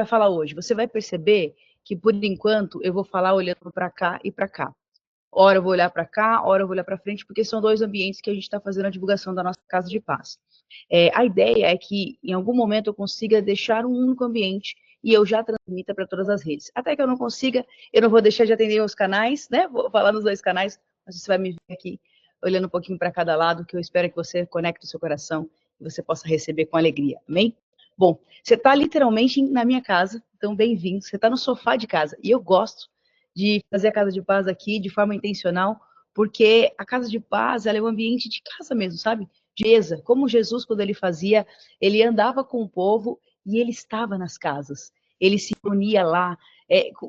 vai falar hoje? Você vai perceber que, por enquanto, eu vou falar olhando para cá e para cá. Ora eu vou olhar para cá, ora eu vou olhar para frente, porque são dois ambientes que a gente está fazendo a divulgação da nossa Casa de Paz. A ideia é que, em algum momento, eu consiga deixar um único ambiente e eu já transmita para todas as redes. Até que eu não consiga, eu não vou deixar de atender os canais, né? Vou falar nos dois canais, mas você vai me ver aqui, olhando um pouquinho para cada lado, que eu espero que você conecte o seu coração e você possa receber com alegria, amém? Bom, você está literalmente na minha casa, então bem-vindo. Você está no sofá de casa, e eu gosto de fazer a Casa de Paz aqui de forma intencional, porque a Casa de Paz, ela é um ambiente de casa mesmo, sabe? De mesa, como Jesus, quando ele fazia, ele andava com o povo e ele estava nas casas. Ele se reunia lá,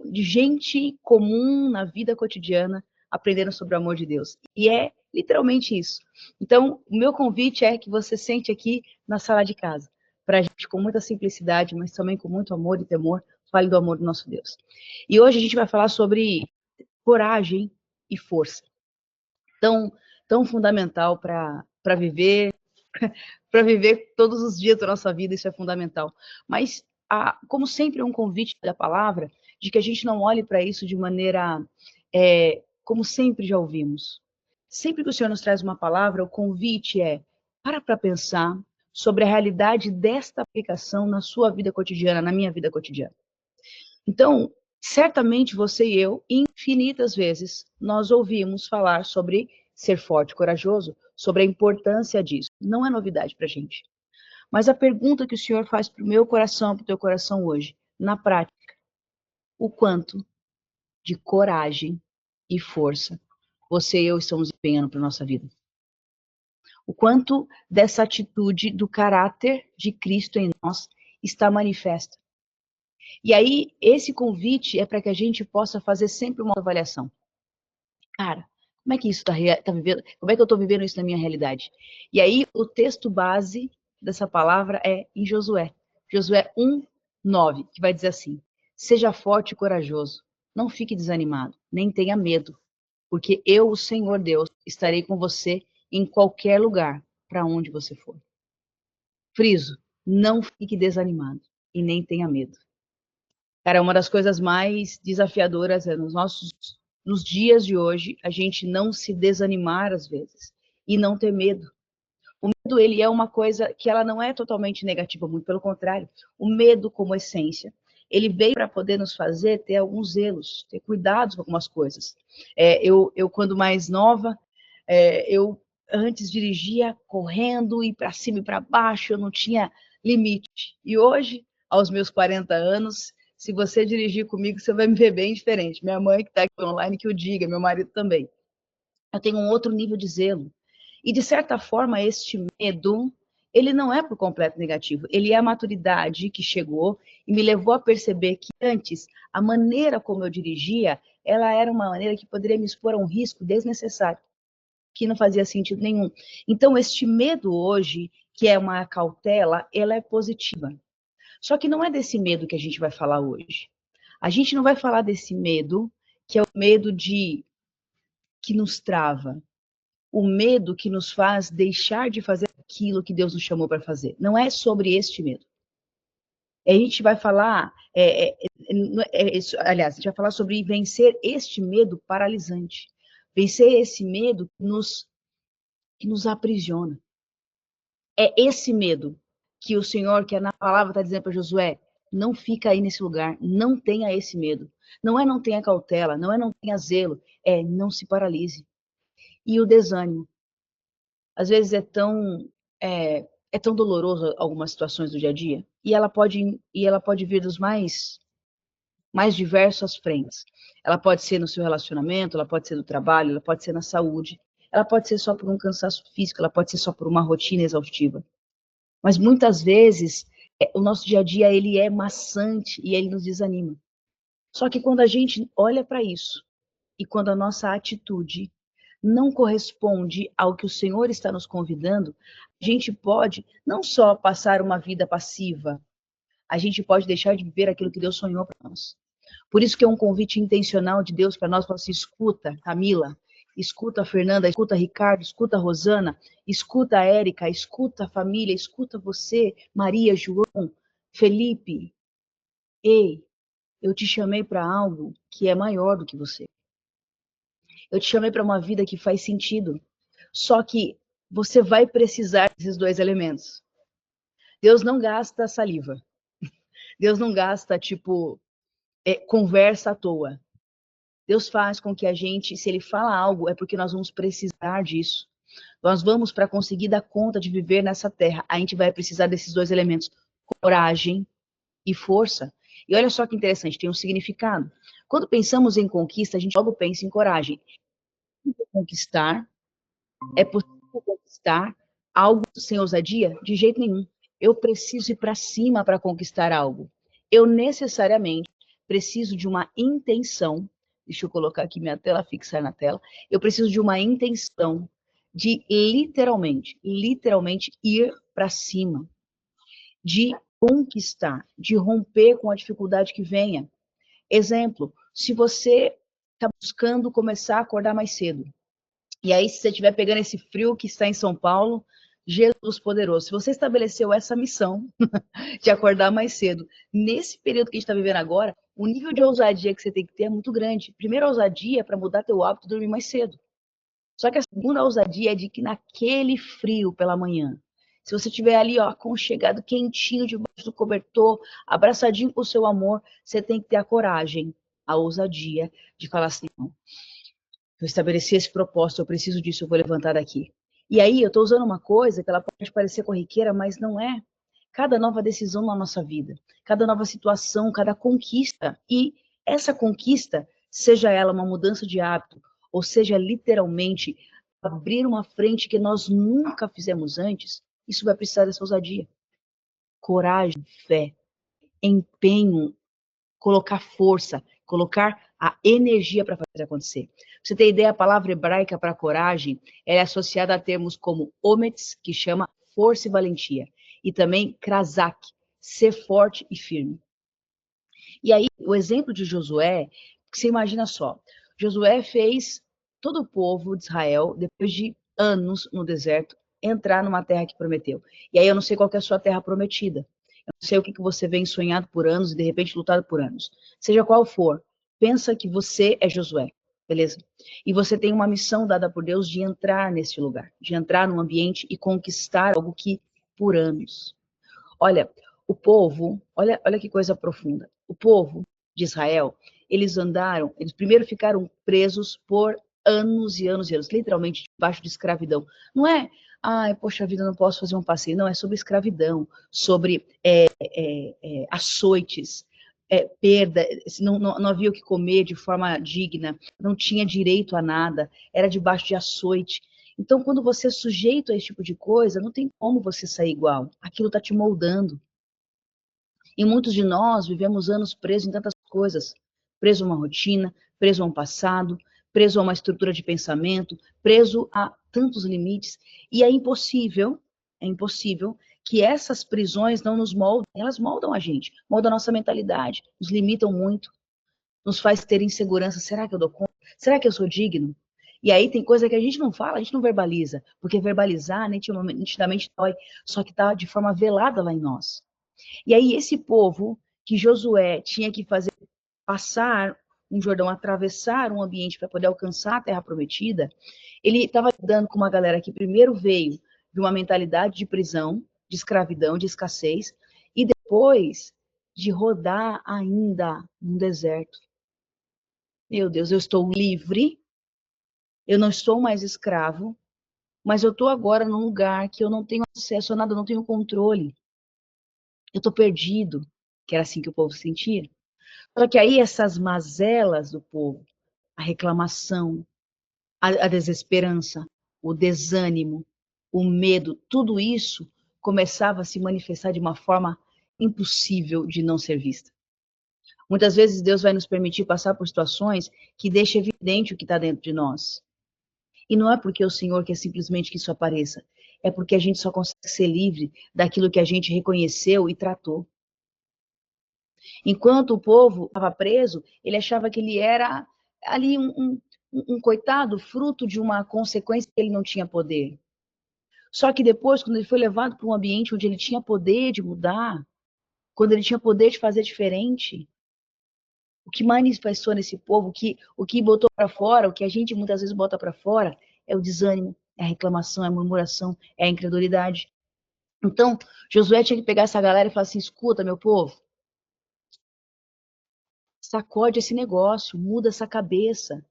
de gente comum na vida cotidiana, aprendendo sobre o amor de Deus. E é literalmente isso. Então, o meu convite é que você sente aqui na sala de casa, para a gente, com muita simplicidade, mas também com muito amor e temor, fale do amor do nosso Deus. E hoje a gente vai falar sobre coragem e força. Tão fundamental para viver, para viver todos os dias da nossa vida, isso é fundamental. Mas, como sempre, é um convite da palavra, de que a gente não olhe para isso de maneira, como sempre já ouvimos. Sempre que o Senhor nos traz uma palavra, o convite é, para pensar sobre a realidade desta aplicação na sua vida cotidiana, na minha vida cotidiana. Então, certamente você e eu, infinitas vezes, nós ouvimos falar sobre ser forte, corajoso, sobre a importância disso. Não é novidade para a gente. Mas a pergunta que o Senhor faz para o meu coração, para o teu coração hoje, na prática, o quanto de coragem e força você e eu estamos empenhando para a nossa vida? O quanto dessa atitude do caráter de Cristo em nós está manifesta? E aí, esse convite é para que a gente possa fazer sempre uma avaliação. Cara, como é que isso tá vivendo? Como é que eu estou vivendo isso na minha realidade? E aí, o texto base dessa palavra é em Josué. Josué 1:9, que vai dizer assim: seja forte e corajoso, não fique desanimado, nem tenha medo, porque eu, o Senhor Deus, estarei com você em qualquer lugar para onde você for. Friso, não fique desanimado e nem tenha medo. Cara, uma das coisas mais desafiadoras é nos dias de hoje, a gente não se desanimar às vezes e não ter medo. O medo, ele é uma coisa que ela não é totalmente negativa, muito pelo contrário. O medo, como essência, ele veio para poder nos fazer ter alguns zelos, ter cuidados com algumas coisas. Eu quando mais nova, eu antes dirigia correndo e para cima e para baixo, eu não tinha limite. E hoje, aos meus 40 anos, se você dirigir comigo, você vai me ver bem diferente. Minha mãe, que está aqui online, que o diga, meu marido também. Eu tenho um outro nível de zelo. E, de certa forma, este medo, ele não é por completo negativo. Ele é a maturidade que chegou e me levou a perceber que, antes, a maneira como eu dirigia, ela era uma maneira que poderia me expor a um risco desnecessário, que não fazia sentido nenhum. Então, este medo hoje, que é uma cautela, ela é positiva. Só que não é desse medo que a gente vai falar hoje. A gente não vai falar desse medo, que é o medo que nos trava, o medo que nos faz deixar de fazer aquilo que Deus nos chamou para fazer. Não é sobre este medo. A gente vai falar, aliás, a gente vai falar sobre vencer este medo paralisante. Vencer esse medo que nos aprisiona. É esse medo que o Senhor, que na palavra está dizendo para Josué, não fica aí nesse lugar, não tenha esse medo. Não é não tenha cautela, não é não tenha zelo, é não se paralise. E o desânimo. Às vezes é tão doloroso algumas situações do dia a dia, e ela pode vir dos mais diversas frentes. Ela pode ser no seu relacionamento, ela pode ser no trabalho, ela pode ser na saúde, ela pode ser só por um cansaço físico, ela pode ser só por uma rotina exaustiva. Mas muitas vezes o nosso dia a dia ele é maçante e ele nos desanima. Só que quando a gente olha para isso e quando a nossa atitude não corresponde ao que o Senhor está nos convidando, a gente pode não só passar uma vida passiva, a gente pode deixar de viver aquilo que Deus sonhou para nós. Por isso que é um convite intencional de Deus para nós, falar assim, escuta, Camila, escuta a Fernanda, escuta a Ricardo, escuta a Rosana, escuta a Érica, escuta a família, escuta você, Maria, João, Felipe, Ei, eu te chamei para algo que é maior do que você. Eu te chamei para uma vida que faz sentido. Só que você vai precisar desses dois elementos. Deus não gasta saliva. Deus não gasta, tipo, conversa à toa. Deus faz com que a gente, se Ele fala algo, é porque nós vamos precisar disso. Nós vamos, para conseguir dar conta de viver nessa terra, a gente vai precisar desses dois elementos, coragem e força. E olha só que interessante, tem um significado. Quando pensamos em conquista, a gente logo pensa em coragem. Conquistar, é possível conquistar algo sem ousadia? De jeito nenhum. Eu preciso ir para cima para conquistar algo. Eu necessariamente preciso de uma intenção. Deixa eu colocar aqui minha tela, fixar na tela. Eu preciso de uma intenção de literalmente ir para cima, de conquistar, de romper com a dificuldade que venha. Exemplo, se você está buscando começar a acordar mais cedo, e aí, se você estiver pegando esse frio que está em São Paulo, Jesus poderoso, se você estabeleceu essa missão de acordar mais cedo, nesse período que a gente está vivendo agora, o nível de ousadia que você tem que ter é muito grande. Primeiro, a ousadia é para mudar teu hábito de dormir mais cedo. Só que a segunda ousadia é de que naquele frio pela manhã, se você estiver ali, ó, aconchegado, quentinho, debaixo do cobertor, abraçadinho com o seu amor, você tem que ter a coragem, a ousadia de falar assim, não, eu estabeleci esse propósito, eu preciso disso, eu vou levantar daqui. E aí, eu estou usando uma coisa que ela pode parecer corriqueira, mas não é. Cada nova decisão na nossa vida, cada nova situação, cada conquista, e essa conquista, seja ela uma mudança de hábito, ou seja, literalmente, abrir uma frente que nós nunca fizemos antes, isso vai precisar dessa ousadia. Coragem, fé, empenho, colocar força, colocar a energia para fazer acontecer. Pra você ter ideia, a palavra hebraica para coragem é associada a termos como omets, que chama força e valentia, e também krazak, ser forte e firme. E aí, o exemplo de Josué, você imagina só, Josué fez todo o povo de Israel, depois de anos no deserto, entrar numa terra que prometeu. E aí eu não sei qual que é a sua terra prometida. Eu não sei o que você vem sonhado por anos e de repente lutado por anos. Seja qual for, pensa que você é Josué, beleza? E você tem uma missão dada por Deus de entrar nesse lugar, de entrar num ambiente e conquistar algo que por anos. Olha, o povo, olha que coisa profunda. O povo de Israel, eles primeiro ficaram presos por anos e anos e anos, literalmente debaixo de escravidão. Não é, ai, poxa vida, não posso fazer um passeio. Não, é sobre escravidão, sobre açoites, perda, não havia o que comer de forma digna, não tinha direito a nada, era debaixo de açoite. Então, quando você é sujeito a esse tipo de coisa, não tem como você sair igual. Aquilo está te moldando. E muitos de nós vivemos anos presos em tantas coisas, preso a uma rotina, preso a um passado, preso a uma estrutura de pensamento, preso a tantos limites, e é impossível que essas prisões não nos moldem, elas moldam a gente, moldam a nossa mentalidade, nos limitam muito, nos faz ter insegurança, será que eu dou conta? Será que eu sou digno? E aí tem coisa que a gente não fala, a gente não verbaliza, porque verbalizar nitidamente dói, só que está de forma velada lá em nós. E aí esse povo que Josué tinha que fazer passar um Jordão, atravessar um ambiente para poder alcançar a terra prometida, ele estava lidando com uma galera que primeiro veio de uma mentalidade de prisão, de escravidão, de escassez, e depois de rodar ainda num deserto. Meu Deus, eu estou livre, eu não estou mais escravo, mas eu estou agora num lugar que eu não tenho acesso a nada, eu não tenho controle. Eu estou perdido, que era assim que o povo se sentia. Só que aí essas mazelas do povo, a reclamação, a desesperança, o desânimo, o medo, tudo isso começava a se manifestar de uma forma impossível de não ser vista. Muitas vezes Deus vai nos permitir passar por situações que deixam evidente o que está dentro de nós. E não é porque o Senhor quer simplesmente que isso apareça, é porque a gente só consegue ser livre daquilo que a gente reconheceu e tratou. Enquanto o povo estava preso, ele achava que ele era ali um coitado, fruto de uma consequência que ele não tinha poder. Só que depois, quando ele foi levado para um ambiente onde ele tinha poder de mudar, quando ele tinha poder de fazer diferente. O que manifestou nesse povo, o que botou para fora, o que a gente muitas vezes bota para fora, é o desânimo, é a reclamação, é a murmuração, é a incredulidade. Então, Josué tinha que pegar essa galera e falar assim: escuta, meu povo, sacode esse negócio, muda essa cabeça.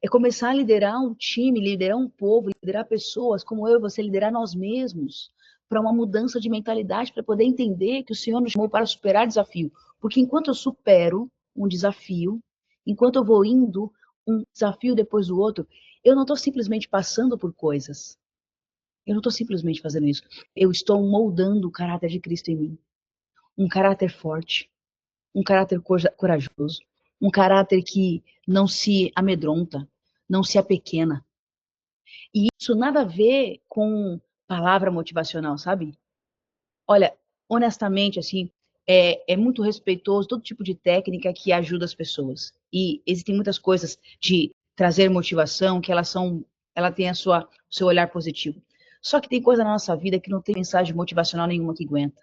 É começar a liderar um time, liderar um povo, liderar pessoas como eu e você, liderar nós mesmos, para uma mudança de mentalidade, para poder entender que o Senhor nos chamou para superar desafio. Porque enquanto eu supero um desafio, enquanto eu vou indo um desafio depois do outro, eu não estou simplesmente passando por coisas. Eu não estou simplesmente fazendo isso. Eu estou moldando o caráter de Cristo em mim. Um caráter forte, um caráter corajoso, um caráter que não se amedronta, não se apequena. E isso nada a ver com palavra motivacional, sabe? Olha, honestamente, assim, é muito respeitoso todo tipo de técnica que ajuda as pessoas. E existem muitas coisas de trazer motivação que ela tem o seu olhar positivo. Só que tem coisa na nossa vida que não tem mensagem motivacional nenhuma que aguenta,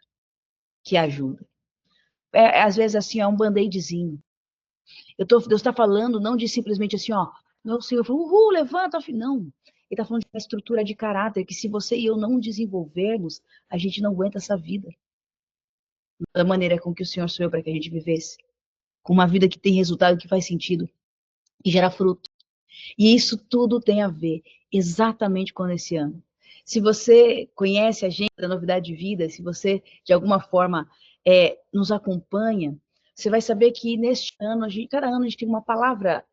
que ajuda. Às vezes, assim, é um band-aidzinho. Deus está falando não de simplesmente assim, ó, meu Senhor falou, uhul, levanta, não. Ele está falando de uma estrutura de caráter que se você e eu não desenvolvermos, a gente não aguenta essa vida. Da maneira com que o Senhor sonhou para que a gente vivesse. Com uma vida que tem resultado, que faz sentido, e gera fruto. E isso tudo tem a ver exatamente com esse ano. Se você conhece a gente da Novidade de Vida, se você de alguma forma nos acompanha, você vai saber que neste ano, cada ano a gente tem uma palavra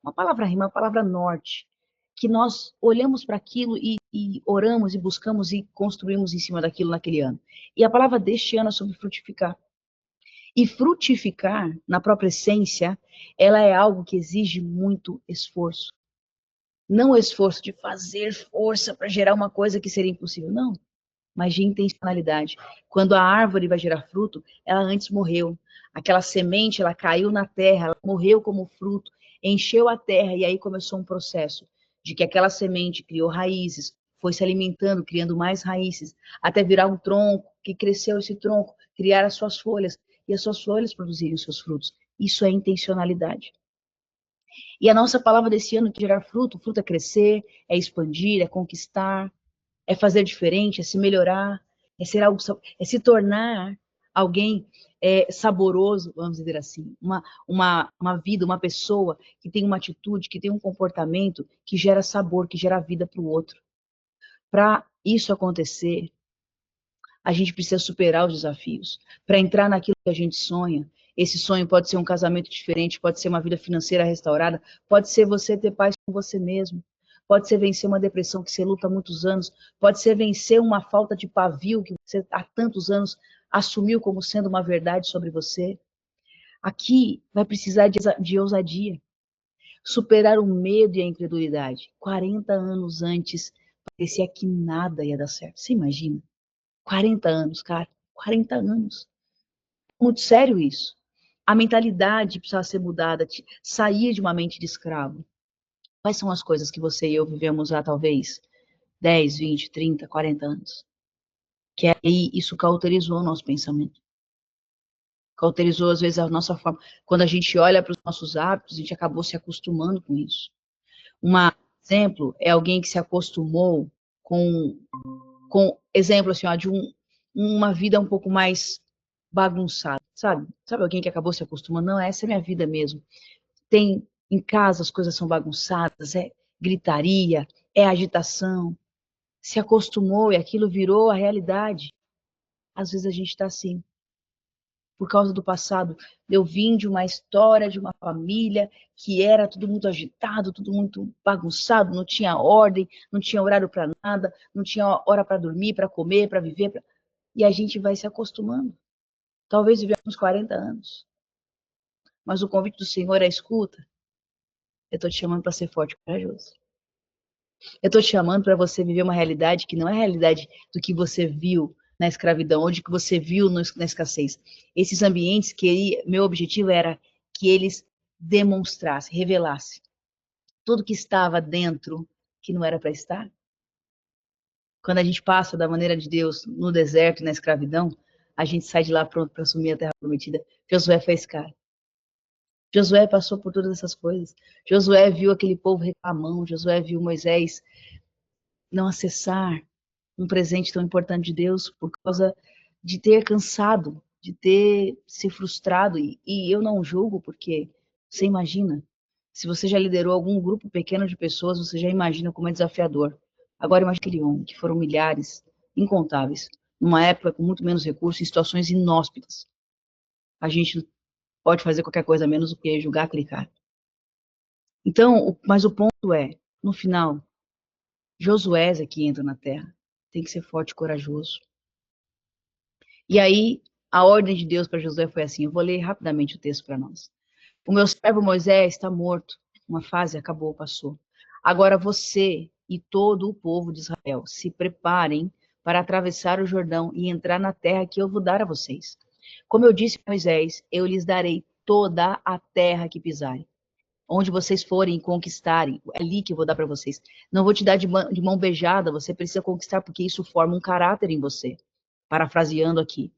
rima, uma palavra norte, que nós olhamos para aquilo e oramos e buscamos e construímos em cima daquilo naquele ano. E a palavra deste ano é sobre frutificar. E frutificar, na própria essência, ela é algo que exige muito esforço. Não o esforço de fazer força para gerar uma coisa que seria impossível, não. Mas de intencionalidade. Quando a árvore vai gerar fruto, ela antes morreu. Aquela semente, ela caiu na terra, ela morreu como fruto, encheu a terra e aí começou um processo de que aquela semente criou raízes, foi se alimentando, criando mais raízes, até virar um tronco, que cresceu esse tronco, criar as suas folhas, e as suas folhas produzirem os seus frutos. Isso é intencionalidade. E a nossa palavra desse ano é gerar fruto, fruto é crescer, é expandir, é conquistar, é fazer diferente, é se melhorar, é ser algo, é se tornar alguém saboroso, vamos dizer assim, uma vida, uma pessoa que tem uma atitude, que tem um comportamento que gera sabor, que gera vida para o outro. Para isso acontecer, a gente precisa superar os desafios. Para entrar naquilo que a gente sonha, esse sonho pode ser um casamento diferente, pode ser uma vida financeira restaurada, pode ser você ter paz com você mesmo, pode ser vencer uma depressão que você luta há muitos anos, pode ser vencer uma falta de pavio que você há tantos anos assumiu como sendo uma verdade sobre você. Aqui vai precisar de ousadia, superar o medo e a incredulidade. 40 anos antes, parecia que nada ia dar certo. Você imagina? 40 anos, cara. 40 anos. Muito sério isso. A mentalidade precisava ser mudada, sair de uma mente de escravo. Quais são as coisas que você e eu vivemos há talvez 10, 20, 30, 40 anos? Que aí isso cauterizou o nosso pensamento. Cauterizou, às vezes, a nossa forma. Quando a gente olha para os nossos hábitos, a gente acabou se acostumando com isso. Um exemplo é alguém que se acostumou com exemplo assim, ó, de uma vida um pouco mais bagunçada, sabe? Sabe alguém que acabou se acostumando? Não, essa é minha vida mesmo. Tem em casa as coisas são bagunçadas, é gritaria, é agitação. Se acostumou e aquilo virou a realidade. Às vezes a gente está assim, por causa do passado. Eu vim de uma história de uma família que era tudo muito agitado, tudo muito bagunçado, não tinha ordem, não tinha horário para nada, não tinha hora para dormir, para comer, para viver. E a gente vai se acostumando. Talvez vivemos 40 anos. Mas o convite do Senhor é escuta. Eu estou te chamando para ser forte e corajoso. Eu estou te chamando para você viver uma realidade que não é a realidade do que você viu na escravidão, ou de que você viu na escassez. Esses ambientes, meu objetivo era que eles demonstrassem, revelassem tudo que estava dentro que não era para estar. Quando a gente passa da maneira de Deus no deserto, na escravidão, a gente sai de lá pronto para assumir a terra prometida. Josué foi esse cara. Josué passou por todas essas coisas. Josué viu aquele povo reclamando. Josué viu Moisés não acessar um presente tão importante de Deus por causa de ter cansado, de ter se frustrado. E eu não julgo, porque você imagina, se você já liderou algum grupo pequeno de pessoas, você já imagina como é desafiador. Agora imagine aquele homem, que foram milhares, incontáveis, numa época com muito menos recursos, em situações inóspitas. A gente pode fazer qualquer coisa menos do que julgar aquele cara. Então, mas o ponto é, no final, Josué é que entra na terra. Tem que ser forte e corajoso. E aí, a ordem de Deus para Josué foi assim, eu vou ler rapidamente o texto para nós. O meu servo Moisés está morto. Uma fase acabou, passou. Agora você e todo o povo de Israel se preparem para atravessar o Jordão e entrar na terra que eu vou dar a vocês. Como eu disse a Moisés, eu lhes darei toda a terra que pisarem. Onde vocês forem conquistarem, é ali que eu vou dar para vocês. Não vou te dar de mão beijada, você precisa conquistar, porque isso forma um caráter em você. Parafraseando aqui.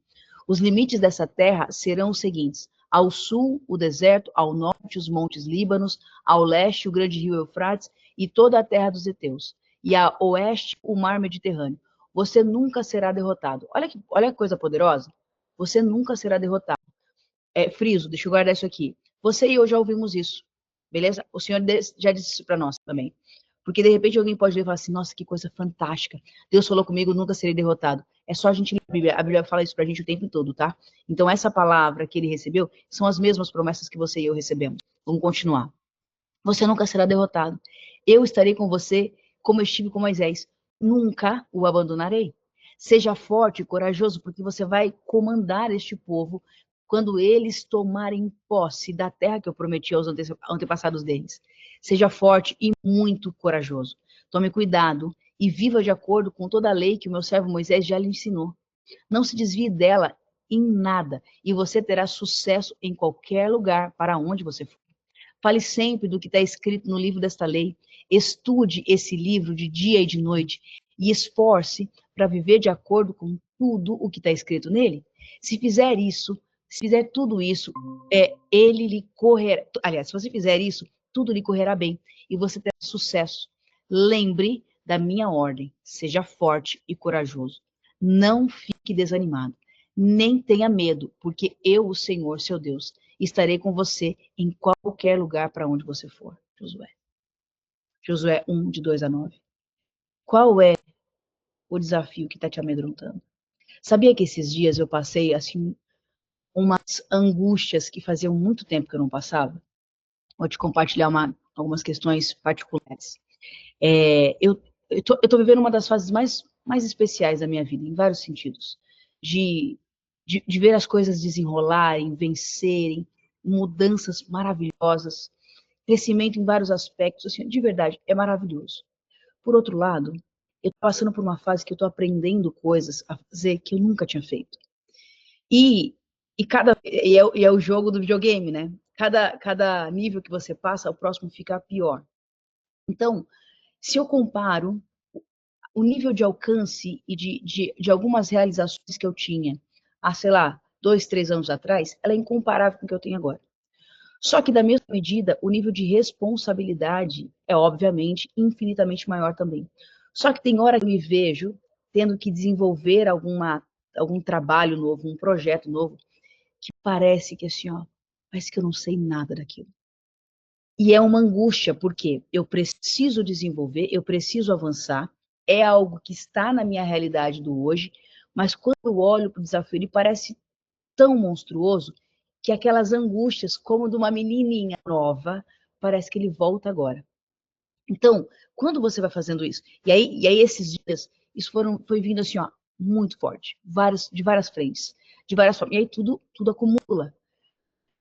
Os limites dessa terra serão os seguintes: ao sul, o deserto, ao norte, os montes Líbanos, ao leste, o grande rio Eufrates e toda a terra dos heteus, e a oeste, o mar Mediterrâneo. Você nunca será derrotado. Olha que coisa poderosa. Você nunca será derrotado. Friso, deixa eu guardar isso aqui. Você e eu já ouvimos isso, beleza? O Senhor já disse isso para nós também. Porque de repente alguém pode ler e falar assim: nossa, que coisa fantástica. Deus falou comigo, nunca serei derrotado. É só a gente ler a Bíblia. A Bíblia fala isso pra gente o tempo todo, tá? Então essa palavra que ele recebeu são as mesmas promessas que você e eu recebemos. Vamos continuar. Você nunca será derrotado. Eu estarei com você como eu estive com Moisés. Nunca o abandonarei. Seja forte e corajoso, porque você vai comandar este povo quando eles tomarem posse da terra que eu prometi aos antepassados deles. Seja forte e muito corajoso. Tome cuidado e viva de acordo com toda a lei que o meu servo Moisés já lhe ensinou. Não se desvie dela em nada, e você terá sucesso em qualquer lugar para onde você for. Fale sempre do que está escrito no livro desta lei. Estude esse livro de dia e de noite e esforce para viver de acordo com tudo o que está escrito nele. Se fizer isso, se fizer tudo isso, ele lhe correrá. Aliás, se você fizer isso, tudo lhe correrá bem e você terá sucesso. Lembre da minha ordem. Seja forte e corajoso. Não fique desanimado. Nem tenha medo, porque eu, o Senhor, seu Deus, estarei com você em qualquer lugar para onde você for. Josué. Josué 1, de 2 a 9. Qual é o desafio que está te amedrontando? Sabia que esses dias eu passei, assim, umas angústias que faziam muito tempo que eu não passava? Vou te compartilhar algumas questões particulares. Eu tô vivendo uma das fases mais especiais da minha vida, em vários sentidos. De ver as coisas desenrolarem, vencerem, mudanças maravilhosas, crescimento em vários aspectos, assim, de verdade, é maravilhoso. Por outro lado, eu tô passando por uma fase que eu tô aprendendo coisas a fazer que eu nunca tinha feito. E é o jogo do videogame, né? Cada nível que você passa, o próximo fica pior. Então, se eu comparo o nível de alcance e de algumas realizações que eu tinha há, sei lá, 2, 3 anos atrás, ela é incomparável com o que eu tenho agora. Só que, da mesma medida, o nível de responsabilidade é, obviamente, infinitamente maior também. Só que tem hora que eu me vejo tendo que desenvolver algum trabalho novo, um projeto novo, que parece que assim, ó, parece que eu não sei nada daquilo. E é uma angústia, porque eu preciso desenvolver, eu preciso avançar, é algo que está na minha realidade do hoje, mas quando eu olho para o desafio, ele parece tão monstruoso que aquelas angústias, como de uma menininha nova, parece que ele volta agora. Então, quando você vai fazendo isso, e aí esses dias, isso foi vindo assim, ó, muito forte, de várias frentes, de várias formas, e aí tudo acumula,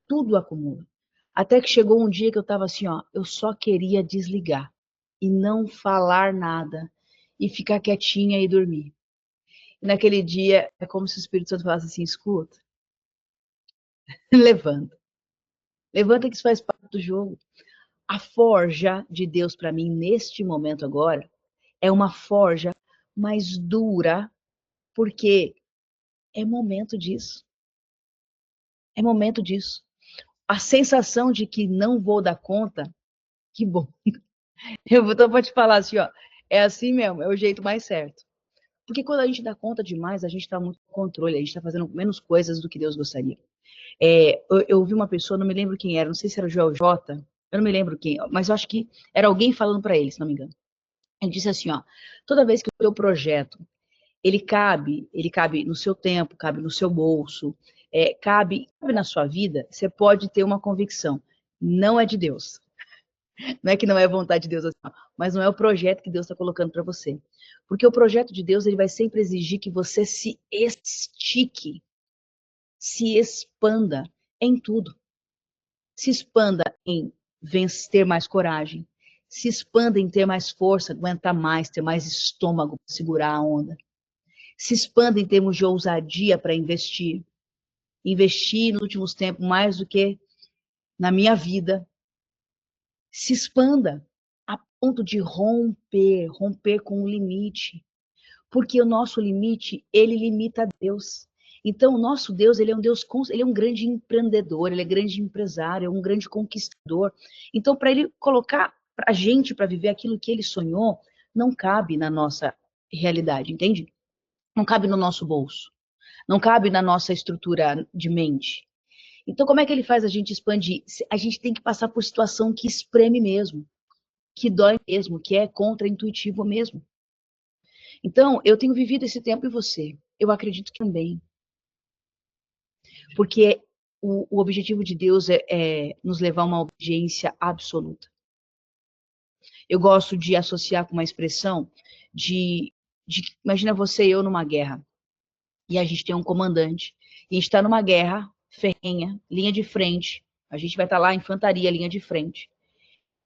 tudo acumula. Até que chegou um dia que eu estava assim, ó, eu só queria desligar e não falar nada e ficar quietinha e dormir. E naquele dia é como se o Espírito Santo falasse assim, escuta, levanta. Levanta que isso faz parte do jogo. A forja de Deus para mim neste momento agora é uma forja mais dura, porque É momento disso. É momento disso. A sensação de que não vou dar conta, que bom. Então vou te falar assim, ó, é assim mesmo, é o jeito mais certo. Porque quando a gente dá conta demais, a gente está muito no controle, a gente está fazendo menos coisas do que Deus gostaria. Eu ouvi uma pessoa, não me lembro quem era, não sei se era o Joel J, eu não me lembro quem, mas eu acho que era alguém falando para ele, se não me engano. Ele disse assim, ó, toda vez que o seu projeto, ele cabe no seu tempo, cabe no seu bolso, cabe na sua vida, você pode ter uma convicção, não é de Deus. Não é que não é vontade de Deus, assim, mas não é o projeto que Deus está colocando para você. Porque o projeto de Deus, ele vai sempre exigir que você se estique, se expanda em tudo. Se expanda em ter mais coragem, se expanda em ter mais força, aguentar mais, ter mais estômago para segurar a onda. Se expanda em termos de ousadia para investir. Investir nos últimos tempos mais do que na minha vida. Se expanda a ponto de romper com o limite. Porque o nosso limite, ele limita a Deus. Então, o nosso Deus, ele é um Deus, ele é um grande empreendedor, ele é grande empresário, é um grande conquistador. Então, para ele colocar a gente para viver aquilo que ele sonhou, não cabe na nossa realidade, entende? Não cabe no nosso bolso, não cabe na nossa estrutura de mente. Então, como é que ele faz a gente expandir? A gente tem que passar por situação que espreme mesmo, que dói mesmo, que é contra-intuitivo mesmo. Então, eu tenho vivido esse tempo e você. Eu acredito que também. Porque o objetivo de Deus é nos levar a uma obediência absoluta. Eu gosto de associar com uma expressão imagina você e eu numa guerra. E a gente tem um comandante. E a gente está numa guerra ferrenha, linha de frente. A gente vai estar lá, infantaria, linha de frente.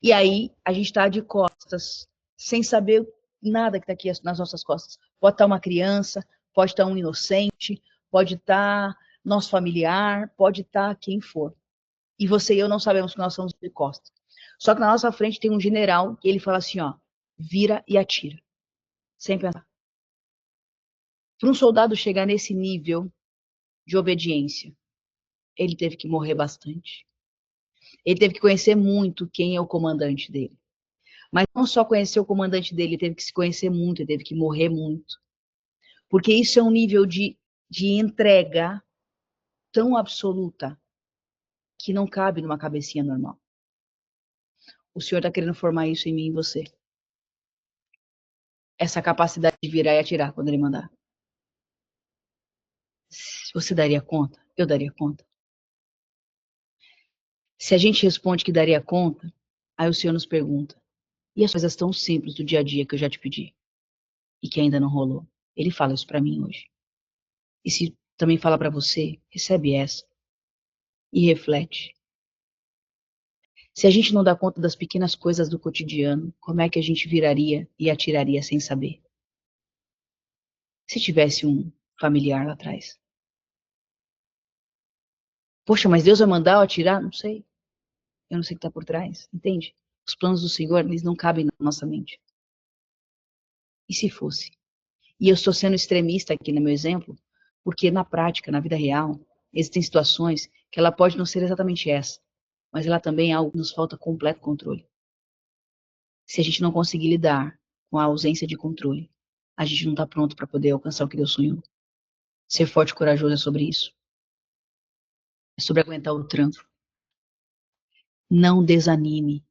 E aí, a gente está de costas, sem saber nada que está aqui nas nossas costas. Pode estar uma criança, pode estar um inocente, pode estar nosso familiar, pode estar quem for. E você e eu não sabemos que nós somos de costas. Só que na nossa frente tem um general que ele fala assim, ó, vira e atira. Sem pensar. Para um soldado chegar nesse nível de obediência, ele teve que morrer bastante. Ele teve que conhecer muito quem é o comandante dele. Mas não só conhecer o comandante dele, ele teve que se conhecer muito, ele teve que morrer muito. Porque isso é um nível de entrega tão absoluta que não cabe numa cabecinha normal. O Senhor está querendo formar isso em mim e em você. Essa capacidade de virar e atirar quando Ele mandar. Você daria conta? Eu daria conta. Se a gente responde que daria conta, aí o Senhor nos pergunta, e as coisas tão simples do dia a dia que eu já te pedi? E que ainda não rolou? Ele fala isso para mim hoje. E se também fala para você, recebe essa. E reflete. Se a gente não dá conta das pequenas coisas do cotidiano, como é que a gente viraria e atiraria sem saber? Se tivesse um familiar lá atrás. Poxa, mas Deus vai mandar eu atirar? Não sei. Eu não sei o que está por trás, entende? Os planos do Senhor, eles não cabem na nossa mente. E se fosse? E eu estou sendo extremista aqui no meu exemplo, porque na prática, na vida real, existem situações que ela pode não ser exatamente essa, mas ela também é algo que nos falta completo controle. Se a gente não conseguir lidar com a ausência de controle, a gente não está pronto para poder alcançar o que Deus sonhou. Ser forte e corajoso é sobre isso. É sobre aguentar o tranco. Não desanime.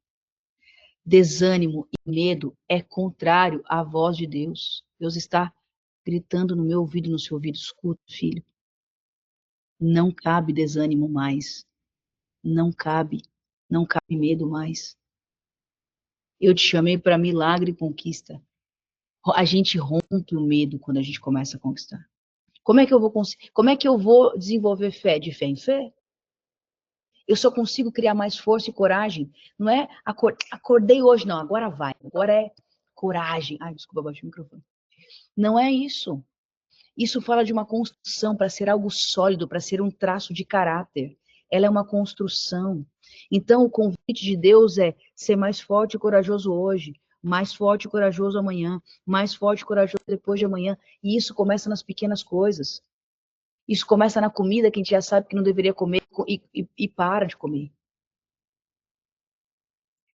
Desânimo e medo é contrário à voz de Deus. Deus está gritando no meu ouvido e no seu ouvido. Escuta, filho. Não cabe desânimo mais. Não cabe. Não cabe medo mais. Eu te chamei para milagre e conquista. A gente rompe o medo quando a gente começa a conquistar. Como é que eu vou desenvolver fé? De fé em fé? Eu só consigo criar mais força e coragem. Não é acordei hoje, não, agora vai. Agora é coragem. Ai, desculpa, baixei o microfone. Não é isso. Isso fala de uma construção para ser algo sólido, para ser um traço de caráter. Ela é uma construção. Então, o convite de Deus é ser mais forte e corajoso hoje, mais forte e corajoso amanhã, mais forte e corajoso depois de amanhã. E isso começa nas pequenas coisas. Isso começa na comida que a gente já sabe que não deveria comer e para de comer.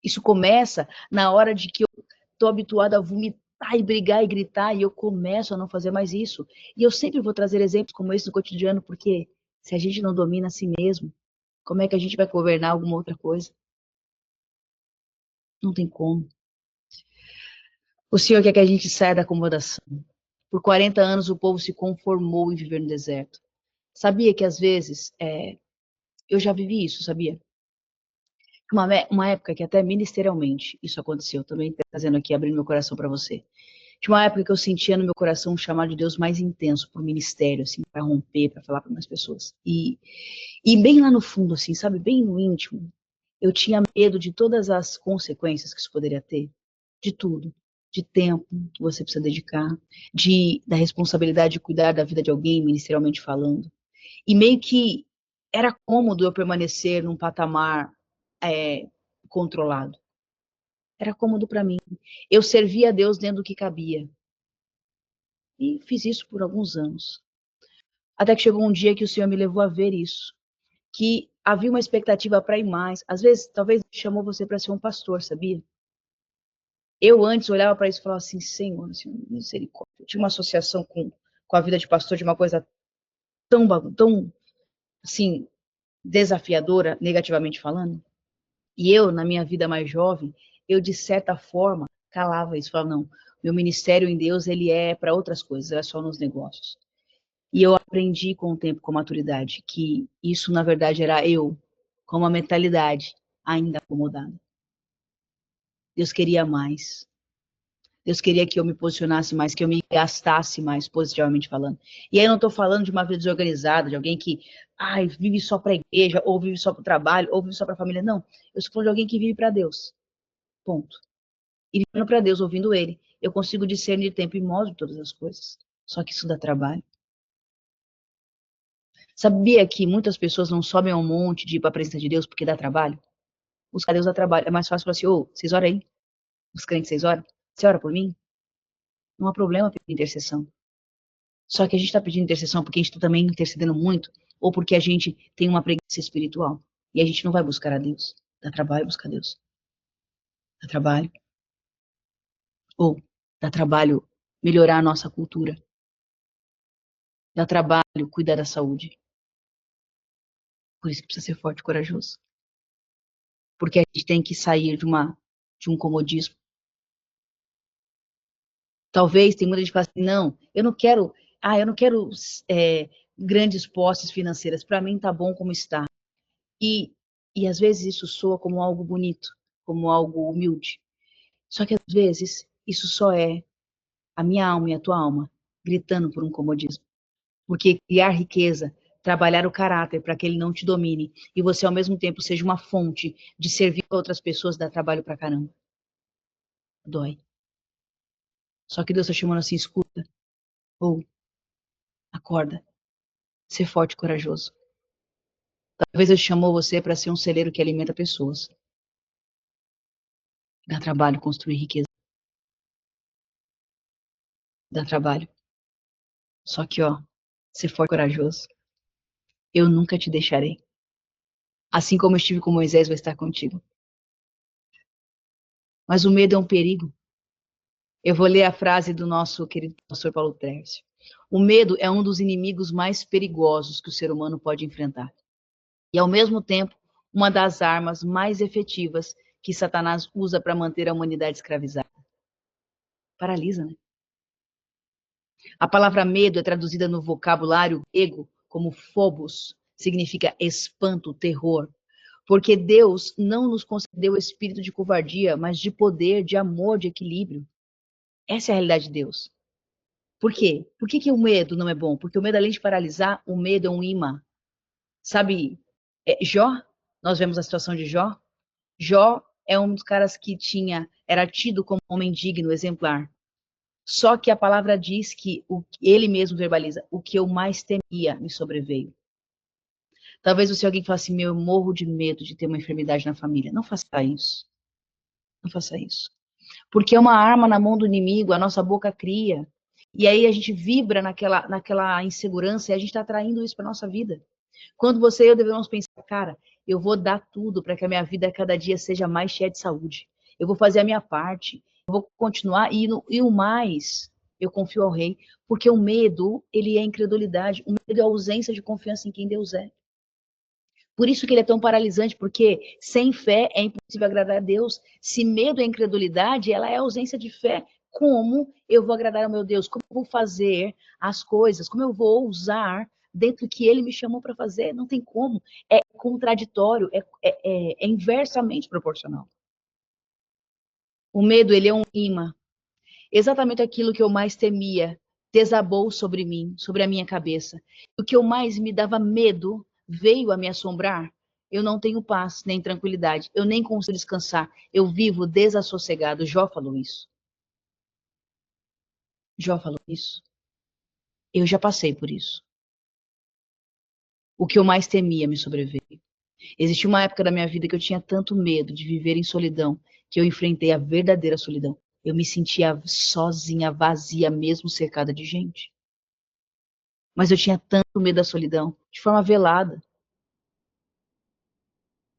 Isso começa na hora de que eu estou habituada a vomitar e brigar e gritar e eu começo a não fazer mais isso. E eu sempre vou trazer exemplos como esse no cotidiano, porque se a gente não domina a si mesmo, como é que a gente vai governar alguma outra coisa? Não tem como. O Senhor quer que a gente saia da acomodação. Por 40 anos o povo se conformou em viver no deserto. Sabia que às vezes, eu já vivi isso, sabia? Uma época que até ministerialmente isso aconteceu, também trazendo aqui, abrindo meu coração para você. Tinha uma época que eu sentia no meu coração um chamado de Deus mais intenso para o ministério, assim, para romper, para falar para mais pessoas. E bem lá no fundo, assim, sabe, bem no íntimo, eu tinha medo de todas as consequências que isso poderia ter, de tudo, de tempo que você precisa dedicar, da responsabilidade de cuidar da vida de alguém, ministerialmente falando. E meio que era cômodo eu permanecer num patamar é, controlado. Era cômodo para mim. Eu servia a Deus dentro do que cabia. E fiz isso por alguns anos. Até que chegou um dia que o Senhor me levou a ver isso. Que havia uma expectativa para ir mais. Às vezes, talvez chamou você para ser um pastor, sabia? Eu antes olhava para isso e falava assim, Senhor, misericórdia. Eu tinha uma associação com a vida de pastor de uma coisa tão assim, desafiadora, negativamente falando. E eu, na minha vida mais jovem, eu, de certa forma, calava isso. Falava, não, meu ministério em Deus, ele é para outras coisas, é só nos negócios. E eu aprendi com o tempo, com a maturidade, que isso, na verdade, era eu, com uma mentalidade ainda acomodada. Deus queria mais. Deus queria que eu me posicionasse mais, que eu me gastasse mais, positivamente falando. E aí eu não estou falando de uma vida desorganizada, de alguém que vive só para a igreja, ou vive só para o trabalho, ou vive só para a família. Não. Eu estou falando de alguém que vive para Deus. Ponto. E vivendo para Deus, ouvindo Ele, eu consigo discernir tempo e modo de todas as coisas. Só que isso dá trabalho. Sabia que muitas pessoas não sobem ao monte de ir para a presença de Deus porque dá trabalho? Buscar Deus dá trabalho. É mais fácil falar assim, vocês oram aí? Os crentes, vocês oram? Você ora por mim? Não há problema pedir intercessão. Só que a gente está pedindo intercessão porque a gente está também intercedendo muito, ou porque a gente tem uma preguiça espiritual. E a gente não vai buscar a Deus. Dá trabalho buscar Deus. Dá trabalho. Ou dá trabalho melhorar a nossa cultura. Dá trabalho cuidar da saúde. Por isso que precisa ser forte e corajoso. Porque a gente tem que sair de um comodismo. Talvez tem muita gente que fala assim, não, eu não quero grandes posses financeiras. Para mim tá bom como está. E, e às vezes isso soa como algo bonito, como algo humilde. Só que às vezes isso só é a minha alma e a tua alma gritando por um comodismo. Porque criar riqueza, trabalhar o caráter para que ele não te domine e você ao mesmo tempo seja uma fonte de servir a outras pessoas dá trabalho pra caramba. Dói. Só que Deus está chamando assim, escuta, ou acorda, ser forte e corajoso. Talvez Ele chamou você para ser um celeiro que alimenta pessoas. Dá trabalho construir riqueza. Dá trabalho. Só que, ser forte e corajoso. Eu nunca te deixarei. Assim como eu estive com Moisés, vou estar contigo. Mas o medo é um perigo. Eu vou ler a frase do nosso querido pastor Paulo Tércio. O medo é um dos inimigos mais perigosos que o ser humano pode enfrentar. E, ao mesmo tempo, uma das armas mais efetivas que Satanás usa para manter a humanidade escravizada. Paralisa, né? A palavra medo é traduzida no vocabulário grego como phobos, significa espanto, terror. Porque Deus não nos concedeu o espírito de covardia, mas de poder, de amor, de equilíbrio. Essa é a realidade de Deus. Por quê? Por que o medo não é bom? Porque o medo, além de paralisar, o medo é um imã. Sabe, Jó? Nós vemos a situação de Jó. Jó é um dos caras que era tido como um homem digno, exemplar. Só que a palavra diz que ele mesmo verbaliza, o que eu mais temia me sobreveio. Talvez você alguém fale assim, eu morro de medo de ter uma enfermidade na família. Não faça isso. Não faça isso. Porque é uma arma na mão do inimigo, a nossa boca cria. E aí a gente vibra naquela insegurança e a gente está atraindo isso para nossa vida. Quando você e eu devemos pensar, cara, eu vou dar tudo para que a minha vida cada dia seja mais cheia de saúde. Eu vou fazer a minha parte, eu vou continuar e o mais eu confio ao Rei, porque o medo, ele é incredulidade, o medo é a ausência de confiança em quem Deus é. Por isso que ele é tão paralisante, porque sem fé é impossível agradar a Deus. Se medo é incredulidade, ela é ausência de fé. Como eu vou agradar ao meu Deus? Como eu vou fazer as coisas? Como eu vou usar dentro do que ele me chamou para fazer? Não tem como. É contraditório, é inversamente proporcional. O medo, ele é um imã. Exatamente aquilo que eu mais temia desabou sobre mim, sobre a minha cabeça. O que eu mais me dava medo veio a me assombrar. Eu não tenho paz nem tranquilidade. Eu nem consigo descansar. Eu vivo desassossegado. Jó falou isso. Jó falou isso. Eu já passei por isso. O que eu mais temia me sobreveio. Existiu uma época da minha vida que eu tinha tanto medo de viver em solidão que eu enfrentei a verdadeira solidão. Eu me sentia sozinha, vazia, mesmo cercada de gente. Mas eu tinha tanto medo da solidão, de forma velada.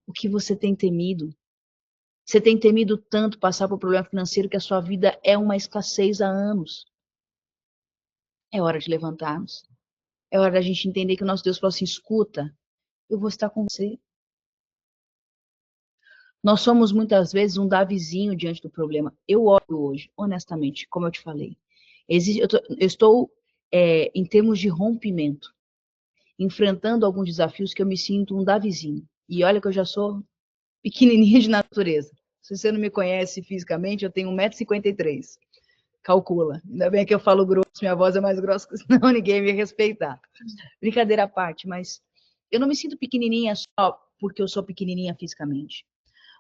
O que você tem temido? Você tem temido tanto passar por problema financeiro que a sua vida é uma escassez há anos. É hora de levantarmos. É hora da gente entender que o nosso Deus falou assim: escuta, eu vou estar com você. Nós somos muitas vezes um Davizinho diante do problema. Eu olho hoje, honestamente, como eu te falei. Eu estou, em termos de rompimento, enfrentando alguns desafios que eu me sinto um Davizinho. E olha que eu já sou pequenininha de natureza. Se você não me conhece fisicamente, eu tenho 1,53 m. Calcula. Ainda bem que eu falo grosso, minha voz é mais grossa, senão ninguém me respeitar. Brincadeira à parte, mas eu não me sinto pequenininha só porque eu sou pequenininha fisicamente.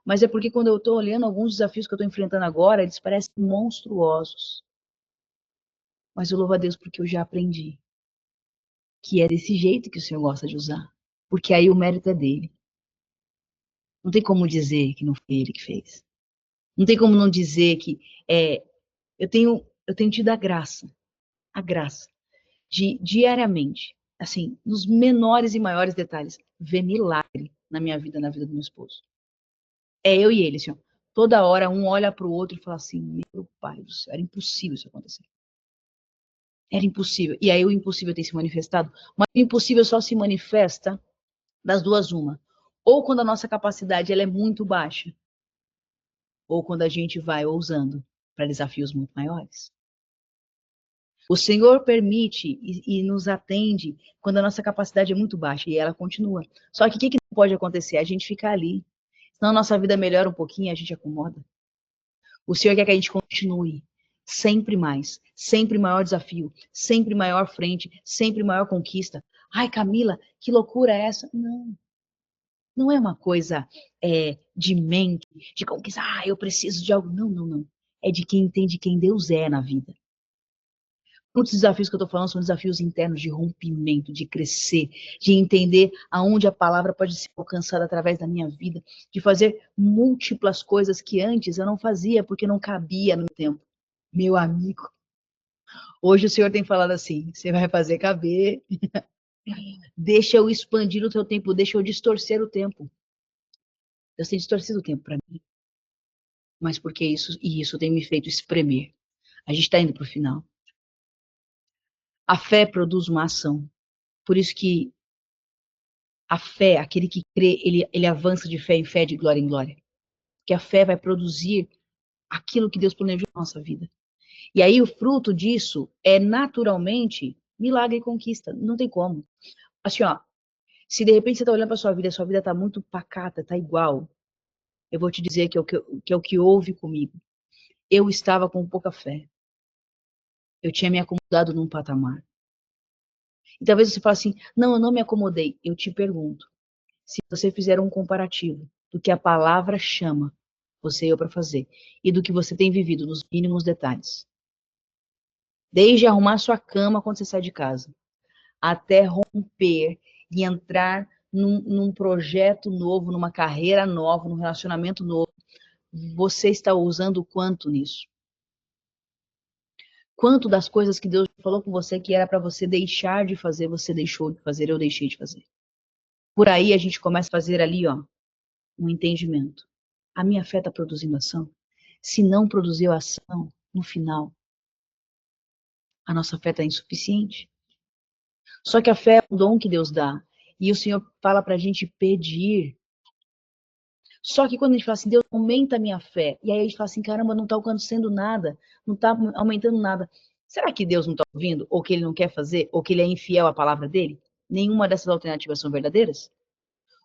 Mas é porque quando eu estou olhando alguns desafios que eu estou enfrentando agora, eles parecem monstruosos. Mas eu louvo a Deus porque eu já aprendi que é desse jeito que o Senhor gosta de usar. Porque aí o mérito é dele. Não tem como dizer que não foi ele que fez. Não tem como não dizer que eu tenho tido a graça de diariamente, assim, nos menores e maiores detalhes, ver milagre na minha vida, na vida do meu esposo. É eu e ele, assim, ó, toda hora um olha para o outro e fala assim, meu pai do céu, era impossível isso acontecer. Era impossível. E aí o impossível tem se manifestado, mas o impossível só se manifesta das duas uma. Ou quando a nossa capacidade ela é muito baixa, ou quando a gente vai ousando para desafios muito maiores. O Senhor permite e nos atende quando a nossa capacidade é muito baixa e ela continua. Só que o que não pode acontecer? A gente ficar ali. Senão a nossa vida melhora um pouquinho e a gente acomoda. O Senhor quer que a gente continue. Sempre mais. Sempre maior desafio. Sempre maior frente. Sempre maior conquista. Ai, Camila, que loucura é essa? Não. Não é uma coisa de mente, de conquista. Ah, eu preciso de algo. Não, não, não. É de quem entende quem Deus é na vida. Muitos desafios que eu estou falando são desafios internos de rompimento, de crescer, de entender aonde a palavra pode ser alcançada através da minha vida, de fazer múltiplas coisas que antes eu não fazia porque não cabia no tempo. Meu amigo, hoje o Senhor tem falado assim: você vai fazer caber, deixa eu expandir o teu tempo, deixa eu distorcer o tempo. Eu tenho distorcido o tempo para mim, mas porque isso tem me feito espremer. A gente está indo para o final. A fé produz uma ação. Por isso que a fé, aquele que crê, ele avança de fé em fé, de glória em glória. Porque a fé vai produzir aquilo que Deus planejou na nossa vida. E aí o fruto disso é naturalmente milagre e conquista. Não tem como. Assim, ó, se de repente você está olhando para sua vida está muito pacata, está igual, eu vou te dizer que é o que houve comigo. Eu estava com pouca fé. Eu tinha me acomodado num patamar. E talvez você fale assim, não, eu não me acomodei. Eu te pergunto, se você fizer um comparativo do que a palavra chama você e eu para fazer, e do que você tem vivido nos mínimos detalhes, desde arrumar sua cama quando você sai de casa, até romper e entrar num projeto novo, numa carreira nova, num relacionamento novo, você está usando quanto nisso? Quanto das coisas que Deus falou com você que era para você deixar de fazer, você deixou de fazer, eu deixei de fazer. Por aí a gente começa a fazer ali, ó, um entendimento. A minha fé está produzindo ação? Se não produziu ação, no final, a nossa fé está insuficiente. Só que a fé é um dom que Deus dá. E o Senhor fala para a gente pedir. Só que quando a gente fala assim, Deus, aumenta a minha fé. E aí a gente fala assim, caramba, não está acontecendo nada. Não está aumentando nada. Será que Deus não está ouvindo? Ou que Ele não quer fazer? Ou que Ele é infiel à palavra dele? Nenhuma dessas alternativas são verdadeiras?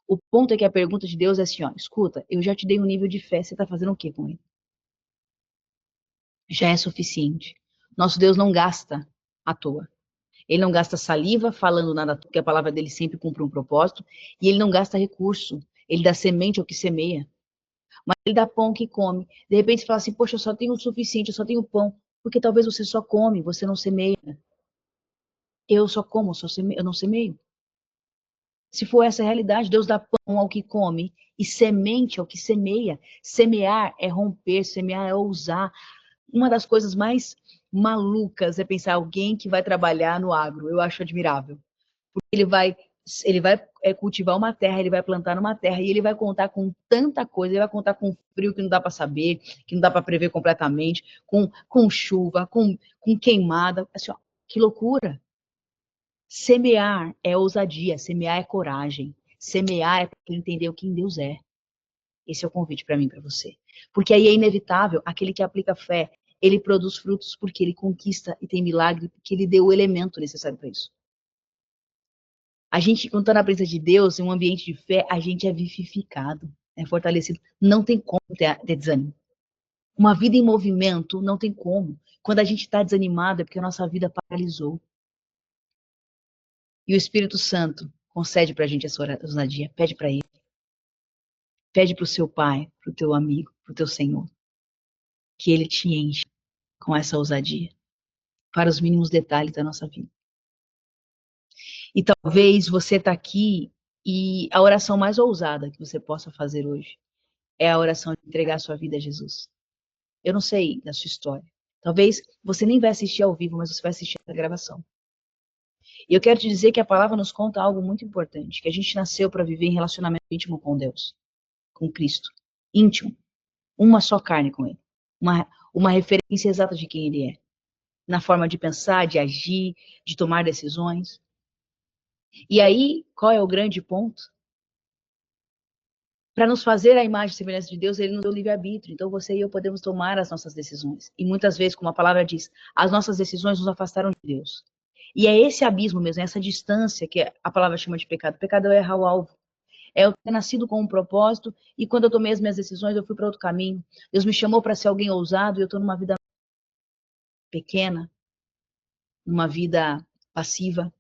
O ponto é que a pergunta de Deus é assim, ó, escuta, eu já te dei um nível de fé, você está fazendo o que com ele? Já é suficiente. Nosso Deus não gasta à toa. Ele não gasta saliva falando nada, porque a palavra dele sempre cumpre um propósito, e ele não gasta recurso. Ele dá semente ao que semeia, mas ele dá pão ao que come. De repente você fala assim, poxa, eu só tenho o suficiente, eu só tenho pão, porque talvez você só come, você não semeia. Eu só como, eu não semeio. Se for essa a realidade, Deus dá pão ao que come e semente ao que semeia. Semear é romper, semear é ousar. Uma das coisas mais malucas é pensar alguém que vai trabalhar no agro. Eu acho admirável. Porque ele vai cultivar uma terra, ele vai plantar numa terra e ele vai contar com tanta coisa, ele vai contar com frio que não dá para saber, que não dá para prever completamente, com chuva, com queimada. Assim, ó, que loucura! Semear é ousadia, semear é coragem, semear é para entender quem Deus é. Esse é o convite para mim, para você. Porque aí é inevitável, aquele que aplica fé, ele produz frutos porque ele conquista e tem milagre, porque ele deu o elemento necessário para isso. A gente, quando está na presença de Deus, em um ambiente de fé, a gente é vivificado, é fortalecido. Não tem como ter desânimo. Uma vida em movimento, não tem como. Quando a gente está desanimado, é porque a nossa vida paralisou. E o Espírito Santo concede para a gente essa ousadia. Pede para ele. Pede para o seu pai, para o teu amigo, para o teu Senhor, que ele te enche com essa ousadia para os mínimos detalhes da nossa vida. E talvez você está aqui e a oração mais ousada que você possa fazer hoje é a oração de entregar a sua vida a Jesus. Eu não sei da sua história. Talvez você nem vai assistir ao vivo, mas você vai assistir a gravação. E eu quero te dizer que a palavra nos conta algo muito importante, que a gente nasceu para viver em relacionamento íntimo com Deus, com Cristo. Íntimo. Uma só carne com Ele. Uma referência exata de quem Ele é. Na forma de pensar, de agir, de tomar decisões. E aí, qual é o grande ponto? Para nos fazer a imagem e semelhança de Deus, ele nos deu livre-arbítrio. Então, você e eu podemos tomar as nossas decisões. E muitas vezes, como a palavra diz, as nossas decisões nos afastaram de Deus. E é esse abismo mesmo, essa distância que a palavra chama de pecado. Pecado é errar o alvo. É eu ter nascido com um propósito e quando eu tomei as minhas decisões, eu fui para outro caminho. Deus me chamou para ser alguém ousado e eu estou numa vida pequena, numa vida passiva.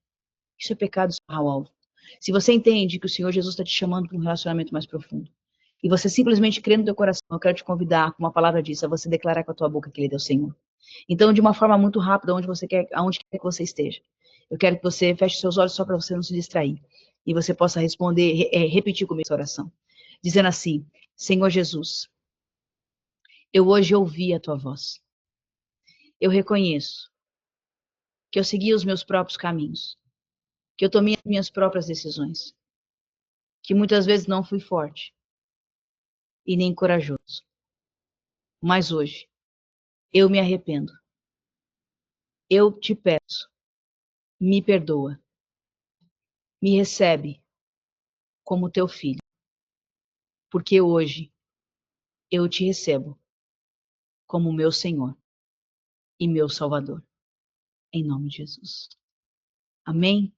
Isso é pecado, isso é errar o alvo. Se você entende que o Senhor Jesus está te chamando para um relacionamento mais profundo, e você simplesmente crê no teu coração, eu quero te convidar, como a palavra diz, a você declarar com a tua boca que Ele é o Senhor. Então, de uma forma muito rápida, aonde quer que você esteja, eu quero que você feche seus olhos só para você não se distrair, e você possa responder, repetir comigo essa oração, dizendo assim, Senhor Jesus, eu hoje ouvi a tua voz. Eu reconheço que eu segui os meus próprios caminhos, que eu tomei as minhas próprias decisões, que muitas vezes não fui forte e nem corajoso. Mas hoje, eu me arrependo. Eu te peço, me perdoa, me recebe como teu filho, porque hoje eu te recebo como meu Senhor e meu Salvador, em nome de Jesus. Amém?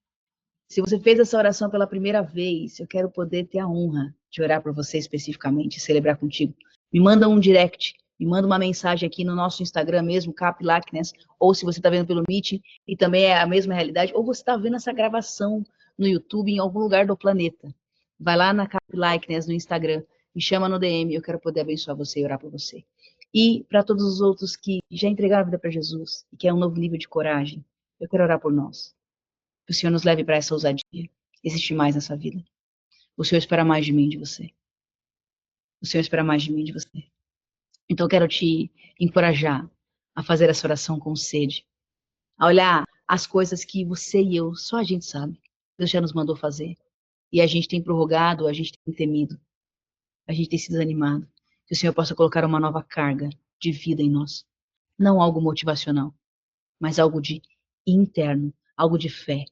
Se você fez essa oração pela primeira vez, eu quero poder ter a honra de orar por você especificamente, celebrar contigo. Me manda um direct, me manda uma mensagem aqui no nosso Instagram mesmo, Cap Likeness, ou se você está vendo pelo Meet, e também é a mesma realidade, ou você está vendo essa gravação no YouTube em algum lugar do planeta. Vai lá na Cap Likeness no Instagram, me chama no DM, eu quero poder abençoar você e orar por você. E para todos os outros que já entregaram a vida para Jesus e que é um novo nível de coragem, eu quero orar por nós. Que o Senhor nos leve para essa ousadia. Existe mais nessa vida. O Senhor espera mais de mim e de você. O Senhor espera mais de mim e de você. Então eu quero te encorajar a fazer essa oração com sede, a olhar as coisas que você e eu, só a gente sabe, Deus já nos mandou fazer. E a gente tem prorrogado, a gente tem temido, a gente tem se desanimado. Que o Senhor possa colocar uma nova carga de vida em nós. Não algo motivacional, mas algo de interno, algo de fé.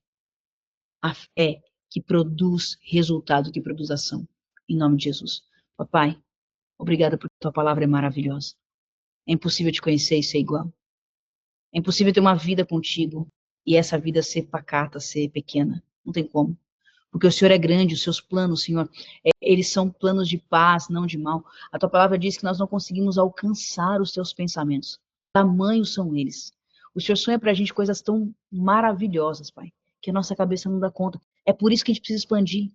A fé que produz resultado, que produz ação. Em nome de Jesus. Papai, obrigada por tua palavra é maravilhosa. É impossível te conhecer e ser igual. É impossível ter uma vida contigo e essa vida ser pacata, ser pequena. Não tem como. Porque o Senhor é grande, os seus planos, Senhor, eles são planos de paz, não de mal. A tua palavra diz que nós não conseguimos alcançar os teus pensamentos. Tamanhos são eles. O Senhor sonha pra gente coisas tão maravilhosas, Pai, que a nossa cabeça não dá conta. É por isso que a gente precisa expandir.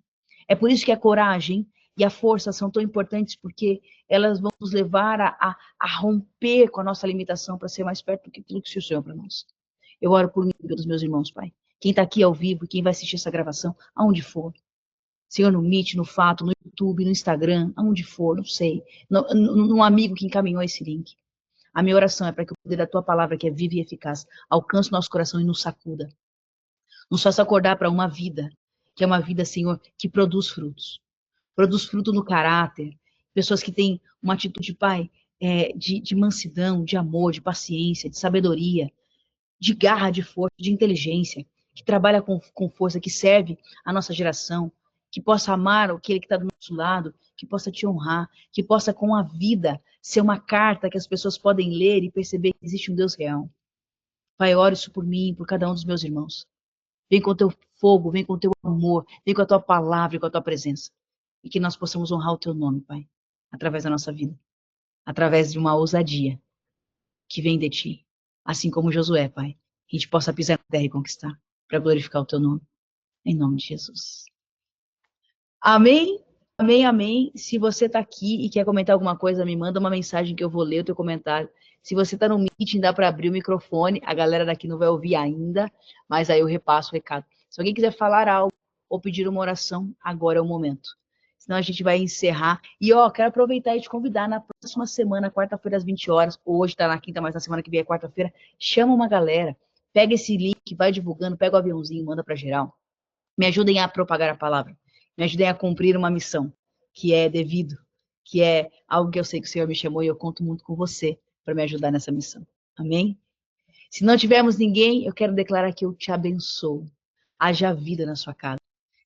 É por isso que a coragem e a força são tão importantes, porque elas vão nos levar a romper com a nossa limitação para ser mais perto do que aquilo que o Senhor sonhou para nós. Eu oro por mim e pelos meus irmãos, Pai. Quem está aqui ao vivo, quem vai assistir essa gravação, aonde for. Senhor, no Meet, no Fato, no YouTube, no Instagram, aonde for, não sei. Num amigo que encaminhou esse link. A minha oração é para que o poder da tua palavra, que é viva e eficaz, alcance o nosso coração e nos sacuda. Nos faça acordar para uma vida, que é uma vida, Senhor, que produz frutos. Produz fruto no caráter. Pessoas que têm uma atitude, Pai, de mansidão, de amor, de paciência, de sabedoria, de garra, de força, de inteligência, que trabalha com força, que serve a nossa geração, que possa amar aquele que está do nosso lado, que possa te honrar, que possa com a vida ser uma carta que as pessoas podem ler e perceber que existe um Deus real. Pai, ore isso por mim e por cada um dos meus irmãos. Vem com o teu fogo, vem com o teu amor, vem com a tua palavra e com a tua presença. E que nós possamos honrar o teu nome, Pai, através da nossa vida, através de uma ousadia que vem de ti, assim como Josué, Pai, que a gente possa pisar na terra e conquistar, para glorificar o teu nome, em nome de Jesus. Amém? Amém, amém. Se você está aqui e quer comentar alguma coisa, me manda uma mensagem que eu vou ler o teu comentário. Se você está no meeting, dá para abrir o microfone, a galera daqui não vai ouvir ainda, mas aí eu repasso o recado. Se alguém quiser falar algo ou pedir uma oração, agora é o momento. Senão a gente vai encerrar. E, ó, quero aproveitar e te convidar na próxima semana, quarta-feira, às 20 horas. Hoje está na quinta, mas na semana que vem é quarta-feira. Chama uma galera. Pega esse link, vai divulgando, pega o aviãozinho, manda para geral. Me ajudem a propagar a palavra. Me ajudem a cumprir uma missão que é devido, que é algo que eu sei que o Senhor me chamou e eu conto muito com você para me ajudar nessa missão. Amém? Se não tivermos ninguém, eu quero declarar que eu te abençoo. Haja vida na sua casa.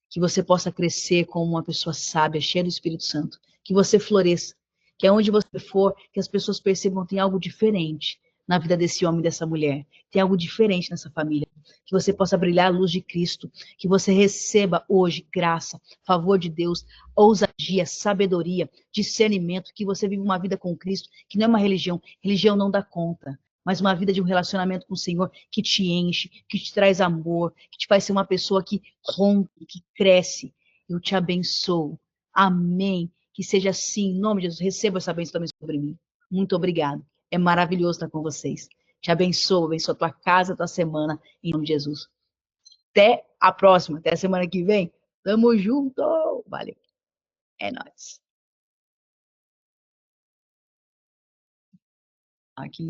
Que você possa crescer como uma pessoa sábia, cheia do Espírito Santo. Que você floresça. Que aonde você for, que as pessoas percebam que tem algo diferente na vida desse homem e dessa mulher. Tem algo diferente nessa família. Que você possa brilhar a luz de Cristo. Que você receba hoje graça, favor de Deus, ousadia, sabedoria, discernimento. Que você viva uma vida com Cristo, que não é uma religião. Religião não dá conta. Mas uma vida de um relacionamento com o Senhor que te enche, que te traz amor, que te faz ser uma pessoa que rompe, que cresce. Eu te abençoo. Amém. Que seja assim, em nome de Jesus. Receba essa bênção também sobre mim. Muito obrigado. É maravilhoso estar com vocês. Te abençoo a tua casa, a tua semana, em nome de Jesus. Até a próxima, até a semana que vem. Tamo junto. Valeu. É nóis. Aqui